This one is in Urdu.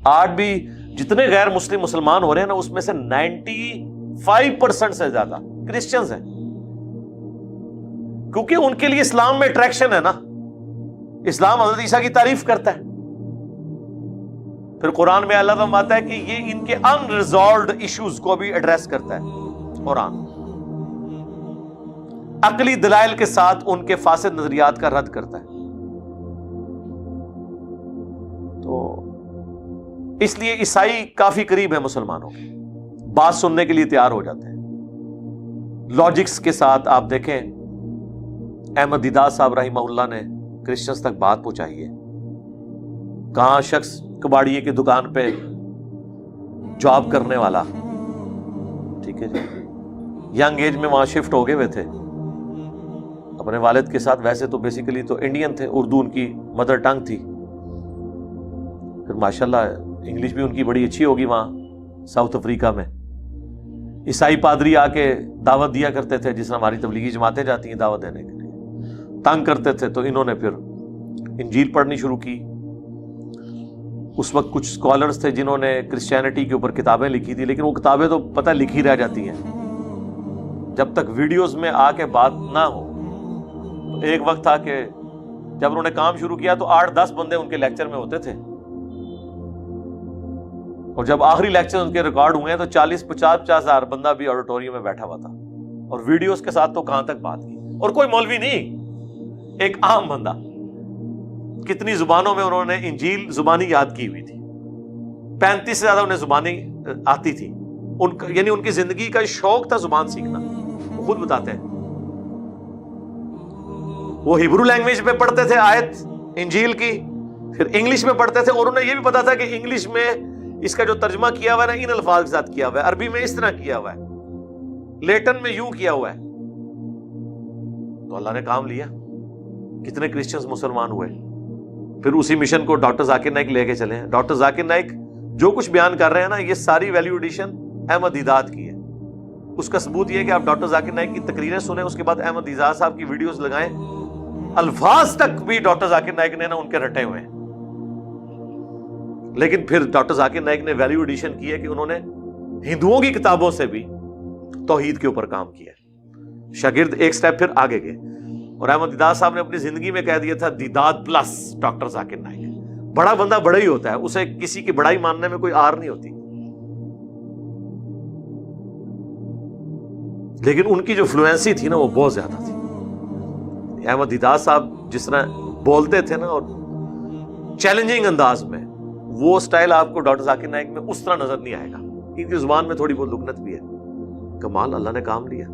آج بھی جتنے غیر مسلم مسلمان ہو رہے ہیں نا، اس میں سے 95% سے زیادہ کرسچنز ہیں، کیونکہ ان کے لیے اسلام میں اٹریکشن ہے نا، اسلام حضرت عیسیٰ کی تعریف کرتا ہے. پھر قرآن میں اللہ فرماتا ہے کہ یہ ان کے انریزالوڈ ایشوز کو بھی ایڈریس کرتا ہے قرآن، عقلی دلائل کے ساتھ ان کے فاسد نظریات کا رد کرتا ہے. تو اس لیے عیسائی کافی قریب ہے مسلمانوں کے، بات سننے کے لیے تیار ہو جاتے ہیں لاجکس کے ساتھ. آپ دیکھیں احمد دیدار صاحب رحمہ اللہ نے کرسچنز تک بات پہنچائی ہے. کہاں شخص کباڑیے کی دکان پہ جاب کرنے والا، ٹھیک ہے جی، ینگ ایج میں وہاں شفٹ ہو گئے ہوئے تھے اپنے والد کے ساتھ. ویسے تو بیسیکلی تو انڈین تھے، اردو ان کی مدر ٹنگ تھی. پھر ماشاءاللہ انگلش بھی ان کی بڑی اچھی ہوگی وہاں ساؤتھ افریقہ میں. عیسائی پادری آ کے دعوت دیا کرتے تھے، جس طرح ہماری تبلیغی جماعتیں جاتی ہیں دعوت دینے کے لیے، تنگ کرتے تھے. تو انہوں نے پھر انجیل پڑھنی شروع کی. اس وقت کچھ اسکالرز تھے جنہوں نے کرسچینٹی کے اوپر کتابیں لکھی تھی، لیکن وہ کتابیں تو پتہ لکھی رہ جاتی ہیں جب تک ویڈیوز میں آ کے بات نہ ہو. تو ایک وقت تھا کہ جب انہوں نے کام شروع کیا تو 8-10 بندے ان کے لیکچر میں ہوتے تھے، اور جب آخری لیکچر ان کے ریکارڈ ہوئے ہیں تو 40-50 ہزار بندہ بھی آڈیٹوریم میں بیٹھا ہوا تھا، اور ویڈیوز کے ساتھ تو کہاں تک بات کی. اور کوئی مولوی نہیں، ایک عام بندہ. کتنی زبانوں میں انہوں نے انجیل زبانی یاد کی ہوئی تھی، 35 سے زیادہ انہیں زبانی آتی تھی. یعنی ان کی زندگی کا شوق تھا زبان سیکھنا. وہ خود بتاتے ہیں وہ ہیبرو لینگویج میں پڑھتے تھے آیت انجیل کی، پھر انگلش میں پڑھتے تھے، اور انہیں یہ بھی پتا تھا کہ انگلش میں اس کا جو ترجمہ کیا ہوا ہے نا ان الفاظ کے ساتھ کیا ہوا ہے، عربی میں اس طرح کیا ہوا ہے، لیٹن میں یوں کیا ہوا ہے. تو اللہ نے کام لیا، کتنے کرسچنز مسلمان ہوئے. پھر اسی مشن کو ڈاکٹر ذاکر نائک لے کے چلے ہیں. ڈاکٹر ذاکر نائک جو کچھ بیان کر رہے ہیں نا، یہ ساری ویلیو ایڈیشن احمد دیدات کی ہے. اس کا ثبوت یہ ہے کہ آپ ڈاکٹر ذاکر نائک کی تقریریں سنیں، اس کے بعد احمد دیدات صاحب کی ویڈیوز لگائیں، الفاظ تک بھی ڈاکٹر ذاکر نائک نے نا ان کے رٹے ہوئے ہیں. لیکن پھر ڈاکٹر ذاکر نائک نے ویلیو ایڈیشن کی ہے کہ انہوں نے ہندوؤں کی کتابوں سے بھی توحید کے اوپر کام کیا. شاگرد ایک سٹیپ پھر آگے گئے، اور احمد دیدات صاحب نے اپنی زندگی میں کہہ دیا تھا دیدات پلس ڈاکٹر ذاکر نائک. بڑا بندہ بڑا ہی ہوتا ہے، اسے کسی کی بڑائی ماننے میں کوئی آر نہیں ہوتی. لیکن ان کی جو فلوئنسی تھی نا وہ بہت زیادہ تھی. احمد دیدات صاحب جس طرح بولتے تھے نا اور چیلنجنگ انداز میں، وہ سٹائل آپ کو ڈاکٹر ذاکر نائک میں اس طرح نظر نہیں آئے گا. ان کی زبان میں تھوڑی بہت لکنت بھی ہے. کمال، اللہ نے کام لیا.